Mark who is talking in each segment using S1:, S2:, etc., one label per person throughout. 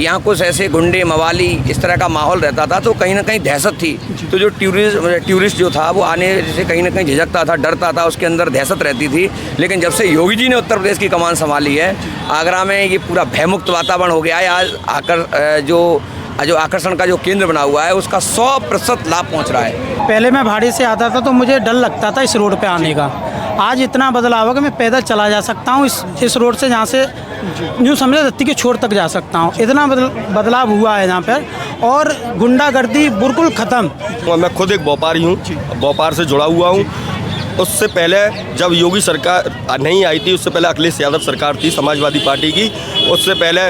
S1: यहाँ कुछ ऐसे गुंडे मवाली इस तरह का माहौल रहता था, तो कहीं ना कहीं दहशत थी। तो जो टूरिस्ट जो था वो आने से कहीं ना कहीं झिझकता था, डरता था, उसके अंदर दहशत रहती थी। लेकिन जब से योगी जी ने उत्तर प्रदेश की कमान संभाली है, आगरा में ये पूरा भयमुक्त वातावरण हो गया है। आज आकर जो आकर्षण का जो केंद्र बना हुआ है उसका 100% लाभ पहुँच रहा है।
S2: पहले मैं भाड़े से आता था तो मुझे डर लगता था इस रोड पे आने का। आज इतना बदलाव है कि मैं पैदल चला जा सकता हूँ इस रोड से, जहाँ से यूँ समझे दत्ती के छोर तक जा सकता हूँ। इतना बदलाव हुआ है यहाँ पर, और गुंडागर्दी बिल्कुल ख़त्म।
S3: मैं खुद एक व्यापारी हूँ, व्यापार से जुड़ा हुआ हूँ। उससे पहले जब योगी सरकार नहीं आई थी, उससे पहले अखिलेश यादव सरकार थी समाजवादी पार्टी की, उससे पहले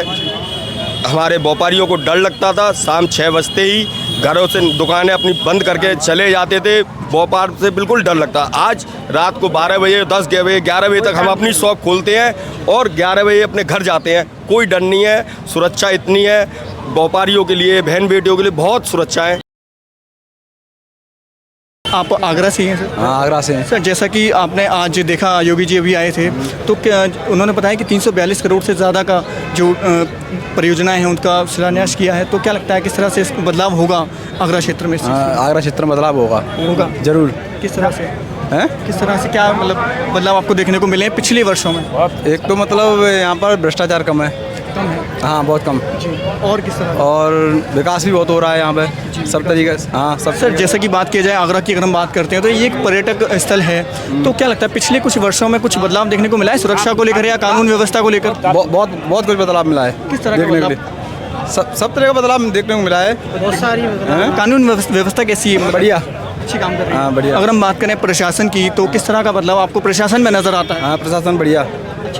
S3: हमारे व्यापारियों को डर लगता था। शाम 6 बजते ही घरों से दुकानें अपनी बंद करके चले जाते थे, व्यापार से बिल्कुल डर लगता। आज रात को 12 बजे 10 बजे 11 बजे तक हम अपनी शॉप खोलते हैं और 11 बजे अपने घर जाते हैं। कोई डर नहीं है, सुरक्षा इतनी है व्यापारियों के लिए, बहन बेटियों के लिए बहुत सुरक्षा है।
S4: आप आगरा से हैं सर?
S5: हाँ, आगरा से हैं
S4: सर। जैसा कि आपने आज देखा, योगी जी अभी आए थे, तो क्या उन्होंने बताया कि 342 करोड़ से ज़्यादा का जो परियोजनाएं हैं उनका शिलान्यास किया है। तो क्या लगता है किस तरह से बदलाव होगा आगरा क्षेत्र में?
S5: आगरा क्षेत्र में बदलाव होगा जरूर।
S4: किस तरह से
S5: हैं?
S4: किस तरह से क्या मतलब बदलाव आपको देखने को मिले हैं पिछले वर्षों में?
S5: एक तो मतलब यहाँ पर भ्रष्टाचार कम है।
S4: कम है?
S5: हाँ, बहुत कम।
S4: और किस तरह?
S5: और विकास भी बहुत हो रहा है यहाँ पे सब तरीके से। हाँ, सब।
S4: सर, जैसे कि बात की जाए आगरा की, अगर हम बात करते हैं तो ये एक पर्यटक स्थल है, तो क्या लगता है पिछले कुछ वर्षों में कुछ बदलाव देखने को मिला है सुरक्षा को लेकर या कानून व्यवस्था को लेकर?
S5: बहुत कुछ बदलाव मिला है।
S4: किस तरह का
S5: देखने के
S4: बदलाव?
S5: लिए सब तरह का बदलाव देखने को मिला है।
S2: बहुत सारी
S4: कानून व्यवस्था कैसी है?
S5: बढ़िया,
S4: अच्छी काम कर रही है।
S5: हाँ, बढ़िया।
S4: अगर हम बात करें प्रशासन की, तो किस तरह का बदलाव आपको प्रशासन में नजर आता है?
S5: हाँ, प्रशासन बढ़िया,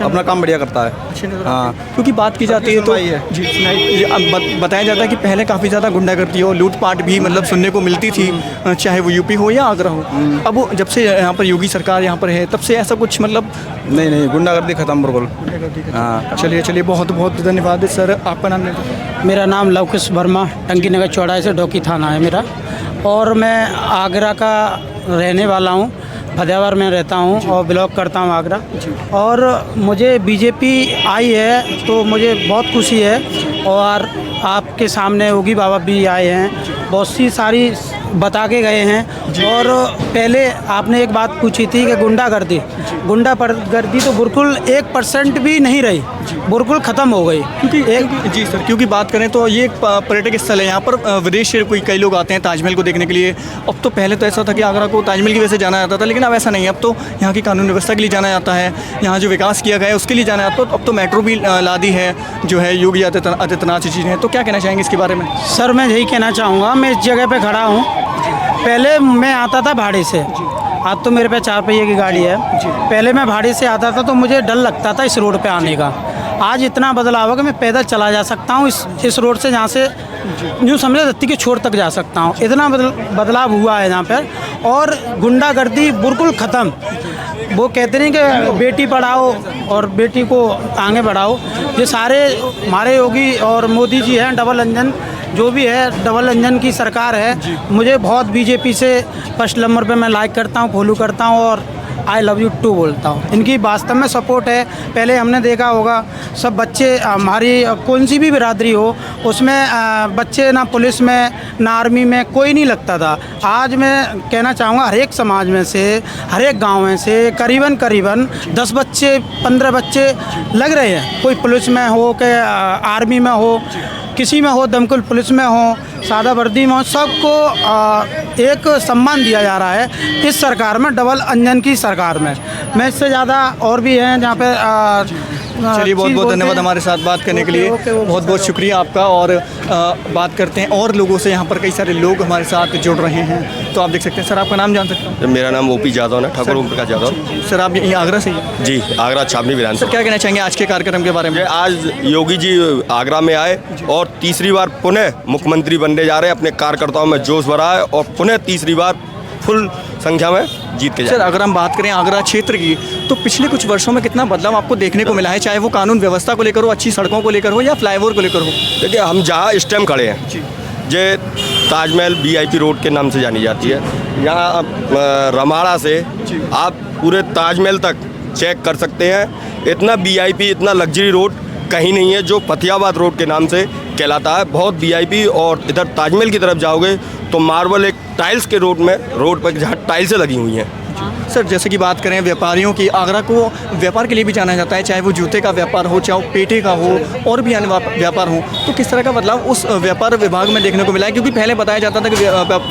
S5: अपना काम बढ़िया करता है।
S4: हाँ, क्योंकि बात की जाती है तो जी बताया जाता है कि पहले काफ़ी ज़्यादा गुंडागर्दी और लूटपाट भी मतलब सुनने को मिलती थी, चाहे वो यूपी हो या आगरा हो। अब वो जब से यहाँ पर योगी सरकार यहाँ पर है, तब से ऐसा कुछ मतलब
S5: नहीं, गुंडागर्दी खत्म बिल्कुल। हाँ,
S4: चलिए बहुत बहुत धन्यवाद सर। आपका नाम?
S2: मेरा नाम लवकुश वर्मा, टंकी नगर चौड़ाई से डोकी थाना है मेरा, और मैं आगरा का रहने वाला हूँ। फतेहाबाद में रहता हूँ और ब्लॉग करता हूँ आगरा। और मुझे बीजेपी आई है तो मुझे बहुत खुशी है, और आपके सामने योगी बाबा भी आए हैं, बहुत सी सारी बता के गए हैं। और पहले आपने एक बात पूछी थी कि गुंडागर्दी तो बिल्कुल 1% भी नहीं रही, बिल्कुल ख़त्म हो गई।
S4: जी सर, क्योंकि बात करें तो ये एक पर्यटक स्थल है, यहाँ पर विदेश से कई लोग आते हैं ताजमहल को देखने के लिए। अब तो पहले तो ऐसा था कि आगरा को ताजमहल की वजह से जाना जाता था, लेकिन अब ऐसा नहीं है। अब तो यहाँ की कानून व्यवस्था के लिए जाना जाता है, यहाँ जो विकास किया गया है उसके लिए जाना जाता है। अब तो मेट्रो भी ला दी है जो है योगी आदित्यनाथ जी ने। तो क्या कहना चाहेंगे इसके बारे में?
S2: सर, मैं यही कहना चाहूँगा, मैं इस जगह पे खड़ा हूँ। पहले मैं आता था भाड़े से, आज तो मेरे पे 4 पहिए की गाड़ी है। पहले मैं भाड़े से आता था तो मुझे डर लगता था इस रोड पे आने का। आज इतना बदलाव है कि मैं पैदल चला जा सकता हूँ इस रोड से, जहाँ से यूँ समझे दत्ती के छोर तक जा सकता हूँ। इतना बदलाव हुआ है यहाँ पर, और गुंडागर्दी बिल्कुल ख़त्म। वो कहते नहीं कि बेटी पढ़ाओ और बेटी को आगे बढ़ाओ, ये सारे हमारे योगी और मोदी जी हैं, डबल इंजन जो भी है, डबल इंजन की सरकार है। मुझे बहुत बीजेपी से फर्स्ट नंबर पे मैं लाइक करता हूँ, फॉलो करता हूँ, और आई लव यू टू बोलता हूँ। इनकी वास्तव में सपोर्ट है। पहले हमने देखा होगा सब बच्चे, हमारी कौन सी भी बिरादरी हो उसमें बच्चे ना पुलिस में ना आर्मी में कोई नहीं लगता था। आज मैं कहना चाहूँगा हर एक समाज में से, हर एक गाँव में से करीबन 10 बच्चे 15 बच्चे लग रहे हैं। कोई पुलिस में हो कि आर्मी में हो, किसी में हो, दमकल पुलिस में हो, सादा वर्दी में हो, सबको एक सम्मान दिया जा रहा है इस सरकार में, डबल इंजन की सरकार में। मैं इससे ज़्यादा और भी हैं जहाँ पे
S4: चलिए बहुत बहुत धन्यवाद हमारे साथ बात करने के लिए। बहुत बहुत शुक्रिया आपका। और बात करते हैं और लोगों से, यहाँ पर कई सारे लोग हमारे साथ जुड़ रहे हैं, तो आप देख सकते हैं। सर, आपका नाम जान सकता हूँ?
S3: मेरा नाम ओपी यादव है, ठाकुर ओम प्रकाश यादव।
S4: सर, आप यहीं आगरा से ही?
S3: जी, आगरा छावनी विधानसभा।
S4: सर, क्या कहना चाहेंगे आज के कार्यक्रम के बारे में?
S3: आज योगी जी आगरा में आए और तीसरी बार पुनः मुख्यमंत्री बनने जा रहे हैं। अपने कार्यकर्ताओं में जोश भरा है और पुनः तीसरी बार फुल संख्या में जीत के।
S4: सर, अगर हम बात करें आगरा क्षेत्र की, तो पिछले कुछ वर्षों में कितना बदलाव आपको देखने को मिला है, चाहे वो कानून व्यवस्था को लेकर हो, अच्छी सड़कों को लेकर हो, या फ्लाईओवर को लेकर हो?
S3: देखिए, हम जहाँ इस टाइम खड़े हैं, जे ताजमहल VIP रोड के नाम से जानी जाती है। यहाँ रमाड़ा से आप पूरे ताजमहल तक चेक कर सकते हैं। इतना VIP, इतना लग्जरी रोड कहीं नहीं है जो फतेहाबाद रोड के नाम से कहलाता है, बहुत वीआईपी। और इधर ताजमहल की तरफ जाओगे तो मार्बल एक टाइल्स के रोड पर जहाँ टाइल्सें लगी हुई हैं।
S4: सर जैसे कि बात करें व्यापारियों की, आगरा को व्यापार के लिए भी जाना जाता है, चाहे वो जूते का व्यापार हो, चाहे वो पेठे का हो और भी अन्य व्यापार हो, तो किस तरह का बदलाव उस व्यापार विभाग में देखने को मिला है? क्योंकि पहले बताया जाता था कि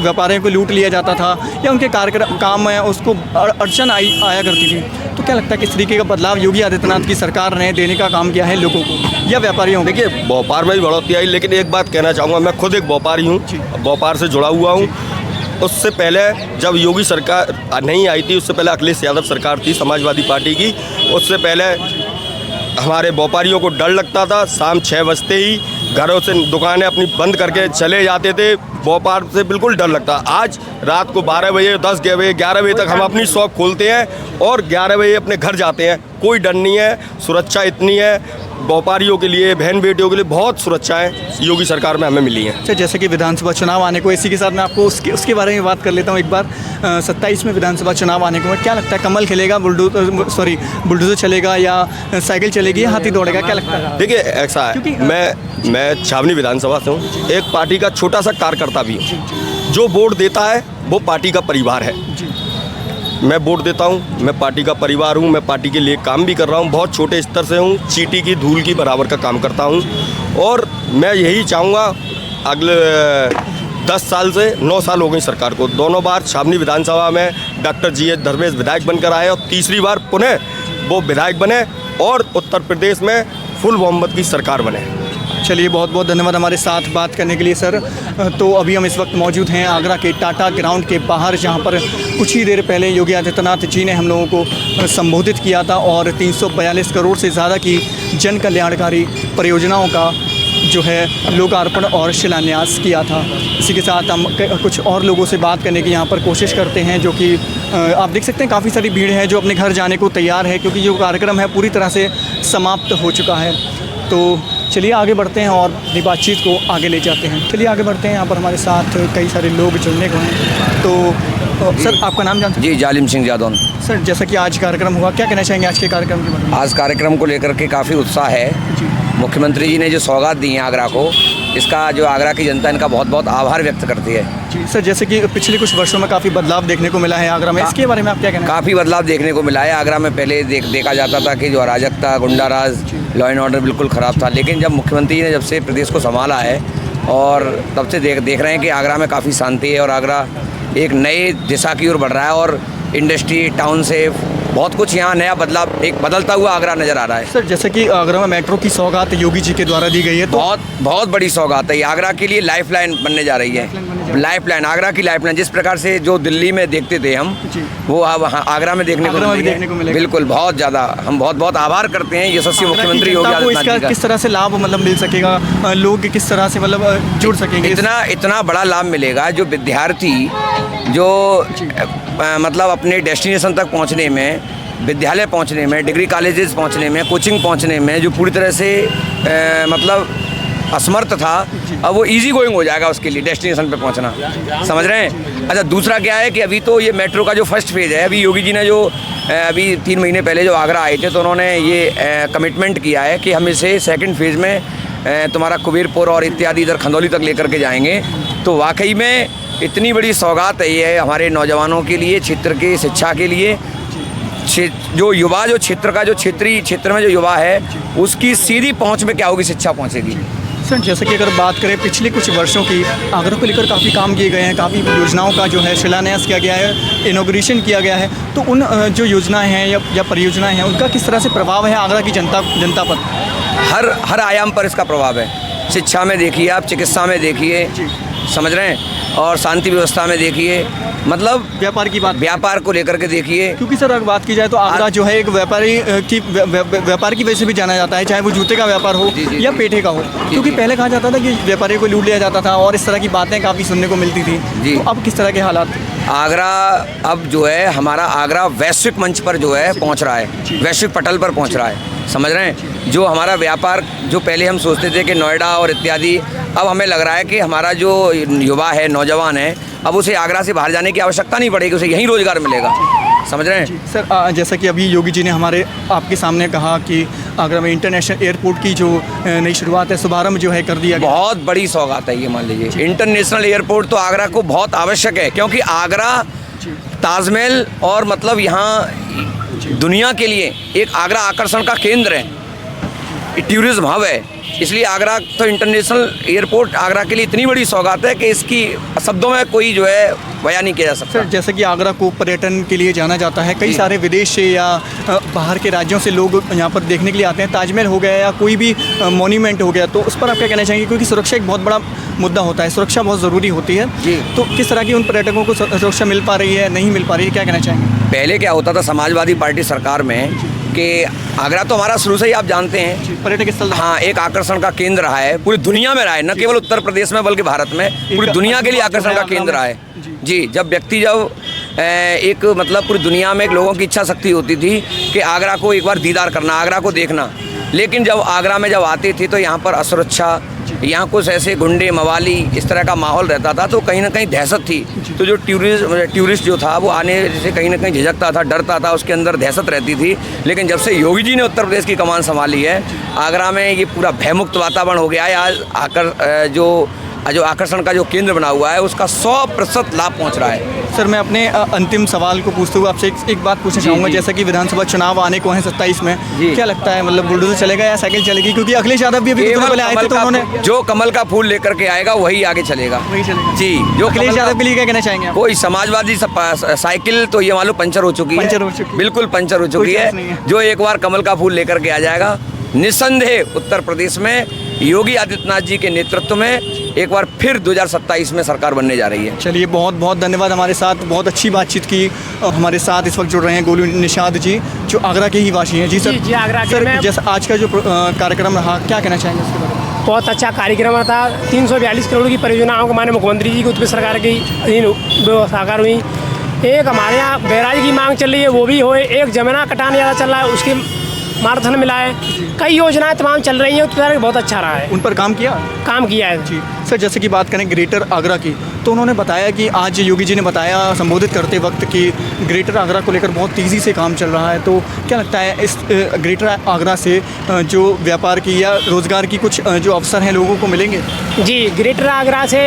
S4: व्यापारियों को लूट लिया जाता था या उनके काम में उसको अड़चन आया करती थी। तो क्या लगता है किस तरीके का बदलाव योगी आदित्यनाथ की सरकार ने देने का काम किया है लोगों को या व्यापारियों को?
S3: देखिए, व्यापार में भी बढ़ोतरी आई, लेकिन एक बात कहना चाहूँगा, मैं खुद एक व्यापारी हूँ, व्यापार से जुड़ा हुआ हूँ। उससे पहले जब योगी सरकार नहीं आई थी, उससे पहले अखिलेश यादव सरकार थी समाजवादी पार्टी की, उससे पहले हमारे व्यापारियों को डर लगता था। शाम 6 बजते ही घरों से दुकानें अपनी बंद करके चले जाते थे, व्यापार से बिल्कुल डर लगता। आज रात को 12 बजे 10 बजे 11 बजे तक हम अपनी शॉप खोलते हैं और 11 बजे अपने घर जाते हैं, कोई डर नहीं है। सुरक्षा इतनी है व्यापारियों के लिए, बहन बेटियों के लिए बहुत सुरक्षाएं योगी सरकार में हमें मिली हैं।
S4: अच्छा, जैसे कि विधानसभा चुनाव आने को, इसी के साथ मैं आपको उसके बारे में बात कर लेता हूँ एक बार। 27 में विधानसभा चुनाव आने को, क्या लगता है कमल खेलेगा, बुलडोजर चलेगा या साइकिल चलेगी या हाथी दौड़ेगा, क्या लगता है?
S3: देखिए, ऐसा है, मैं छावनी विधानसभा से हूँ, एक पार्टी का छोटा सा कार्यकर्ता भी हूँ। जो वोट देता है वो पार्टी का परिवार है। मैं वोट देता हूँ, मैं पार्टी का परिवार हूँ, मैं पार्टी के लिए काम भी कर रहा हूँ, बहुत छोटे स्तर से हूँ, चींटी की धूल की बराबर का काम करता हूँ। और मैं यही चाहूँगा, अगले 10 साल से 9 साल हो गई सरकार को, दोनों बार छावनी विधानसभा में डॉक्टर GH धर्मेश विधायक बनकर आए और तीसरी बार पुनः वो विधायक बने और उत्तर प्रदेश में फुल बहुमत की सरकार बने।
S4: चलिए, बहुत बहुत धन्यवाद हमारे साथ बात करने के लिए सर। तो अभी हम इस वक्त मौजूद हैं आगरा के टाटा ग्राउंड के बाहर, जहां पर कुछ ही देर पहले योगी आदित्यनाथ जी ने हम लोगों को संबोधित किया था और 342 करोड़ से ज़्यादा की जन कल्याणकारी परियोजनाओं का जो है लोकार्पण और शिलान्यास किया था। इसी के साथ हम कुछ और लोगों से बात करने की यहाँ पर कोशिश करते हैं, जो कि आप देख सकते हैं काफ़ी सारी भीड़ है जो अपने घर जाने को तैयार है, क्योंकि जो कार्यक्रम है पूरी तरह से समाप्त हो चुका है। तो चलिए आगे बढ़ते हैं और अपनी बातचीत को आगे ले जाते हैं। चलिए आगे बढ़ते हैं, यहाँ पर हमारे साथ कई सारे लोग जुड़ने को हैं। तो सर, आपका नाम जानते हैं?
S1: जी, जालिम सिंह जादौन।
S4: सर, जैसा कि आज कार्यक्रम हुआ, क्या कहना चाहेंगे आज के कार्यक्रम के बारे में?
S1: आज कार्यक्रम को लेकर के काफ़ी उत्साह है। मुख्यमंत्री जी ने जो सौगात दी है आगरा को, इसका जो आगरा की जनता इनका बहुत बहुत आभार व्यक्त करती है।
S4: जी सर, जैसे कि पिछले कुछ वर्षों में काफ़ी बदलाव देखने को मिला है आगरा में, इसके बारे में आप क्या कहना?
S1: काफ़ी बदलाव देखने को मिला है। आगरा में पहले देखा जाता था कि जो अराजकता, गुंडाराज, लॉ एंड ऑर्डर बिल्कुल ख़राब था, लेकिन जब मुख्यमंत्री जी ने जब से प्रदेश को संभाला है और तब से देख रहे हैं कि आगरा में काफ़ी शांति है और आगरा एक नए दिशा की ओर बढ़ रहा है और इंडस्ट्री, टाउन से बहुत कुछ यहाँ नया बदलाव, एक बदलता हुआ आगरा नज़र आ रहा है।
S4: सर, जैसे कि आगरा में मेट्रो की सौगात योगी जी के द्वारा दी गई है, तो
S1: बहुत बड़ी सौगात है। ये आगरा के लिए लाइफलाइन बनने जा रही है। लाइफलाइन, आगरा की लाइफलाइन, जिस प्रकार से जो दिल्ली में देखते थे हम, वो अब आगरा में देखने को मिलेगा। बिल्कुल, बहुत ज़्यादा हम बहुत आभार करते हैं यशस्वी मुख्यमंत्री योगी आदित्यनाथ जी का।
S4: किस तरह से लाभ मतलब मिल सकेगा, लोग किस तरह से मतलब जुड़ सकेंगे?
S1: इतना बड़ा लाभ मिलेगा, जो विद्यार्थी जो मतलब अपने डेस्टिनेशन तक पहुंचने में, विद्यालय पहुंचने में, डिग्री कॉलेजेस पहुंचने में, कोचिंग पहुंचने में, जो पूरी तरह से मतलब असमर्थ था, अब वो इजी गोइंग हो जाएगा उसके लिए डेस्टिनेशन पे पहुंचना। समझ रहे हैं? अच्छा, दूसरा क्या है कि अभी तो ये मेट्रो का जो फर्स्ट फेज़ है, अभी योगी जी ने जो अभी 3 महीने पहले जो आगरा आए थे, तो उन्होंने ये कमिटमेंट किया है कि हम इसे सेकेंड फेज़ में तुम्हारा कुबीरपुर और इत्यादि इधर खंदौली तक लेकर के जाएंगे। तो वाकई में इतनी बड़ी सौगात है ये हमारे नौजवानों के लिए, क्षेत्र की शिक्षा के लिए। जो युवा, जो क्षेत्र का, जो क्षेत्र में जो युवा है, उसकी सीधी पहुंच में क्या होगी, शिक्षा पहुंचेगी।
S4: सर, जैसे कि अगर बात करें पिछले कुछ वर्षों की, आगरा को लेकर काफ़ी काम किए गए हैं, काफ़ी योजनाओं का जो है शिलान्यास किया गया है, इनॉग्रेशन किया गया है, तो उन जो योजनाएं हैं या परियोजनाएं हैं, उनका किस तरह से प्रभाव है आगरा की जनता पर?
S1: हर आयाम पर इसका प्रभाव है। शिक्षा में देखिए आप, चिकित्सा में देखिए, समझ रहे हैं, और शांति व्यवस्था में देखिए, मतलब व्यापार को लेकर के देखिए।
S4: क्योंकि सर अगर बात की जाए तो आगरा जो है एक व्यापार की वजह से भी जाना जाता है, चाहे वो जूते का व्यापार हो या पेठे का हो, क्योंकि पहले कहा जाता था कि व्यापारियों को लूट लिया जाता था और इस तरह की बातें काफ़ी सुनने को मिलती थी। तो अब किस तरह के हालात?
S1: आगरा अब जो है, हमारा आगरा वैश्विक मंच पर जो है पहुंच रहा है, वैश्विक पटल पर पहुंच रहा है। समझ रहे हैं? जो हमारा व्यापार, जो पहले हम सोचते थे कि नोएडा और इत्यादि, अब हमें लग रहा है कि हमारा जो युवा है, नौजवान है, अब उसे आगरा से बाहर जाने की आवश्यकता नहीं पड़ेगी, उसे यहीं रोज़गार मिलेगा। समझ रहे हैं।
S4: सर जैसा कि अभी योगी जी ने हमारे आपके सामने कहा कि आगरा में इंटरनेशनल एयरपोर्ट की जो नई शुरुआत है, शुभारंभ जो है कर दिया गया।
S1: बहुत बड़ी सौगात है ये, मान लीजिए इंटरनेशनल एयरपोर्ट तो आगरा को बहुत आवश्यक है, क्योंकि आगरा ताजमहल और मतलब यहाँ दुनिया के लिए एक आगरा आकर्षण का केंद्र है, टूरिज्म हब है। इसलिए आगरा तो इंटरनेशनल एयरपोर्ट आगरा के लिए इतनी बड़ी सौगात है कि इसकी शब्दों में कोई जो है बयान नहीं किया जा सकता।
S4: सर जैसे कि आगरा को पर्यटन के लिए जाना जाता है, कई सारे विदेश से या बाहर के राज्यों से लोग यहाँ पर देखने के लिए आते हैं। ताजमहल हो गया या कोई भी मॉन्यूमेंट हो गया, तो उस पर आप क्या कहना चाहेंगे? क्योंकि सुरक्षा एक बहुत बड़ा मुद्दा होता है, सुरक्षा बहुत ज़रूरी होती है
S1: जी।
S4: तो किस तरह की उन पर्यटकों को सुरक्षा मिल पा रही है, नहीं मिल पा रही है, क्या कहना चाहेंगे?
S1: पहले क्या होता था समाजवादी पार्टी सरकार में कि आगरा तो हमारा शुरू से ही आप जानते हैं
S4: पर्यटक स्थल
S1: हाँ एक आकर्षण का केंद्र रहा है, पूरी दुनिया में रहा है, न केवल उत्तर प्रदेश में बल्कि भारत में पूरी दुनिया के लिए आकर्षण का केंद्र रहा है जी। जब व्यक्ति एक मतलब पूरी दुनिया में एक लोगों की इच्छा शक्ति होती थी कि आगरा को एक बार दीदार करना, आगरा को देखना, लेकिन जब आगरा में जब आते थे तो यहाँ पर असुरक्षा, यहाँ कुछ ऐसे गुंडे मवाली इस तरह का माहौल रहता था, तो कहीं ना कहीं दहशत थी। तो जो टूरिस्ट जो था वो आने से कहीं ना कहीं झिझकता था, डरता था, उसके अंदर दहशत रहती थी। लेकिन जब से योगी जी ने उत्तर प्रदेश की कमान संभाली है, आगरा में ये पूरा भयमुक्त वातावरण हो गया है। आज जो आकर्षण का जो केंद्र बना हुआ है उसका 100% लाभ पहुंच रहा है।
S4: सर मैं अपने अंतिम सवाल को पूछते हुए आपसे एक बात पूछना चाहूँगा। जैसा कि विधानसभा चुनाव आने को हैं 27 में, क्या लगता है मतलब बुलडोजर चलेगा या साइकिल चलेगी? क्योंकि अखिलेश यादव भी अभी पहले आए थे तो उन्होंने
S1: जो कमल का फूल लेकर के आएगा वही आगे चलेगा,
S4: वही चलेगा
S1: जी। जो
S4: अखिलेश यादव के लिए क्या कहना चाहेंगे आप?
S1: कोई समाजवादी साइकिल तो ये मालूम पंचर हो चुकी है, बिल्कुल पंचर हो चुकी है। जो एक बार कमल का फूल लेकर के आ जाएगा, निस्संदेह उत्तर प्रदेश में योगी आदित्यनाथ जी के नेतृत्व में एक बार फिर 2027 में सरकार बनने जा रही है।
S4: चलिए बहुत बहुत धन्यवाद, हमारे साथ बहुत अच्छी बातचीत की। हमारे साथ इस वक्त जुड़ रहे हैं गोलू निषाद जी, जो आगरा के ही वासी हैं। जी सर,
S6: जी आगरा के।
S4: सर जैसा आज का जो कार्यक्रम रहा, क्या कहना चाहेंगे उसके बारे में?
S6: बहुत अच्छा कार्यक्रम था। 342 करोड़ की परियोजनाओं को माननीय मुख्यमंत्री जी की उत्तर सरकार की अधीन साकार हुई। एक हमारे यहाँ बैराज की मांग चल रही है, वो भी होए। एक जमुना कटान ज़्यादा चल रहा है, उसके मार्गदर्शन मिला है। कई योजनाएं तमाम चल रही हैं, उत्तर बहुत अच्छा रहा है,
S4: उन पर काम किया
S6: है
S4: जी। सर जैसे कि बात करें ग्रेटर आगरा की, तो उन्होंने बताया कि आज योगी जी ने बताया संबोधित करते वक्त कि ग्रेटर आगरा को लेकर बहुत तेज़ी से काम चल रहा है। तो क्या लगता है इस ग्रेटर आगरा से जो व्यापार की या रोज़गार की कुछ जो अवसर हैं लोगों को मिलेंगे?
S6: जी, ग्रेटर आगरा से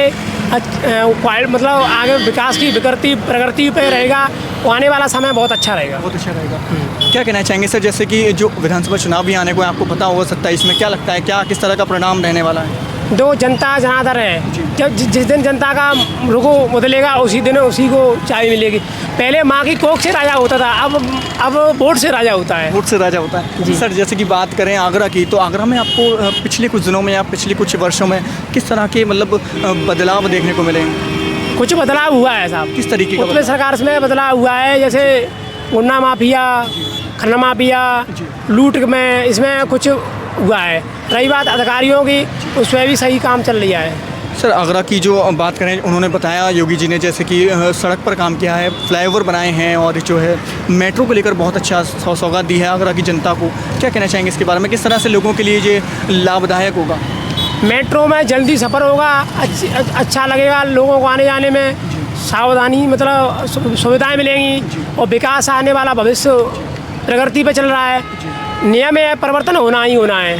S6: मतलब आगे विकास की प्रगति पे रहेगा। आने वाला समय बहुत अच्छा रहेगा,
S4: बहुत अच्छा रहेगा। क्या कहना चाहेंगे सर, जैसे कि जो विधानसभा चुनाव भी आने को है, आपको पता होगा 27 में, क्या लगता है क्या किस तरह का परिणाम रहने वाला है?
S6: दो जनता जनार्दन है, जब जिस दिन जनता का रुखो बदलेगा उसी दिन उसी को चाय मिलेगी। पहले माँ की कोख से राजा होता था, अब वोट से राजा होता है।
S4: वोट से राजा होता है जी। सर जैसे कि बात करें आगरा की, तो आगरा में आपको पिछले कुछ दिनों में या पिछले कुछ वर्षों में किस तरह के मतलब बदलाव देखने को मिलेंगे?
S6: कुछ बदलाव हुआ है साहब।
S4: किस तरीके का?
S6: उत्तर सरकार में बदलाव हुआ है, जैसे गुंडा माफिया, खन्ना माफिया, लूट में इसमें कुछ हुआ है। रही बात अधिकारियों की, उसमें भी सही काम चल रहा है।
S4: सर आगरा की जो बात करें, उन्होंने बताया योगी जी ने जैसे कि सड़क पर काम किया है, फ्लाईओवर बनाए हैं और जो है मेट्रो को लेकर बहुत अच्छा सौगात दी है आगरा की जनता को। क्या कहना चाहेंगे इसके बारे में, किस तरह से लोगों के लिए ये लाभदायक होगा?
S6: मेट्रो में जल्दी सफ़र होगा, अच्छा लगेगा लोगों को आने जाने में, सावधानी मतलब सुविधाएं मिलेंगी और विकास आने वाला भविष्य प्रगति पे चल रहा है। नियम में परिवर्तन होना ही होना है,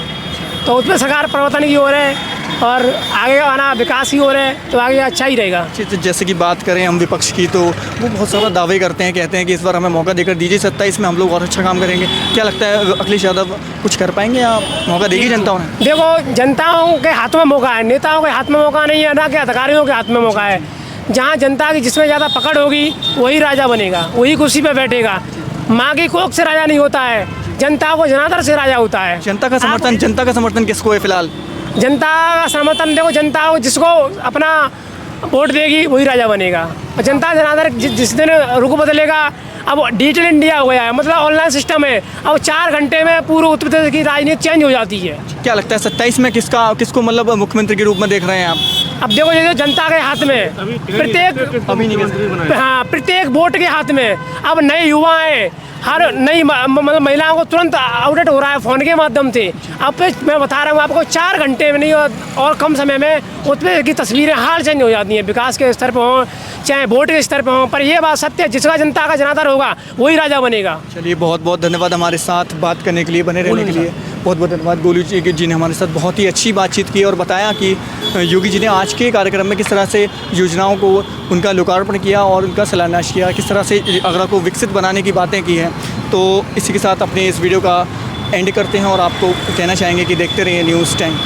S6: तो उसमें सरकार परिवर्तन की ओर है और आगे आना विकास की ओर है, तो आगे अच्छा ही रहेगा।
S4: जैसे कि बात करें हम विपक्ष की, तो वो बहुत सारा दावे करते हैं, कहते हैं कि इस बार हमें मौका देकर दीजिए, 27 में हम लोग और अच्छा काम करेंगे। क्या लगता है अखिलेश यादव कुछ कर पाएंगे या मौका देगी जनता उन्हें?
S6: देखो, जनताओं के हाथ में मौका है, नेताओं के हाथ में मौका नहीं है, ना कि अधिकारियों के हाथ में मौका है। जहाँ जनता की जिसमें ज़्यादा पकड़ होगी वही राजा बनेगा, वही कुर्सी पर बैठेगा। माँ की कोख से राजा नहीं होता है, जनता को जनार्दन से राजा होता है।
S4: जनता का समर्थन किसको है फिलहाल?
S6: जनता का समर्थन देखो, जनता को जिसको अपना वोट देगी वही राजा बनेगा। और जनता जनार्दन जिस दिन रुख बदलेगा, अब डिजिटल इंडिया हो गया है, मतलब ऑनलाइन सिस्टम है, अब 4 घंटे में पूरे उत्तर प्रदेश की राजनीति चेंज हो जाती है।
S4: क्या लगता है 27 में किसको मतलब मुख्यमंत्री के रूप में देख रहे हैं आप?
S6: अब देखो जैसे जनता के हाथ में प्रत्येक वोट के हाथ में अब नए युवा हैं, हर नई मतलब महिलाओं को तुरंत आउटलेट हो रहा है फ़ोन के माध्यम से। अब मैं बता रहा हूँ आपको 4 घंटे में नहीं और कम समय में उसमें की तस्वीरें हाल चेंज हो जाती हैं, विकास के स्तर पर हों चाहे वोट के स्तर पर हों। पर ये बात सत्य है, जिसका जनता का जनाधार होगा वही राजा बनेगा।
S4: चलिए बहुत बहुत धन्यवाद हमारे साथ बात करने के लिए, बने रहने के लिए। बहुत बहुत धन्यवाद गोलू जी ने हमारे साथ बहुत ही अच्छी बातचीत की और बताया कि योगी जी ने आज के कार्यक्रम में किस तरह से योजनाओं को उनका लोकार्पण किया और उनका शिलान्यास किया, किस तरह से आगरा को विकसित बनाने की बातें की हैं। तो इसी के साथ अपने इस वीडियो का एंड करते हैं और आपको कहना चाहेंगे कि देखते रहिए न्यूज़ टाइम।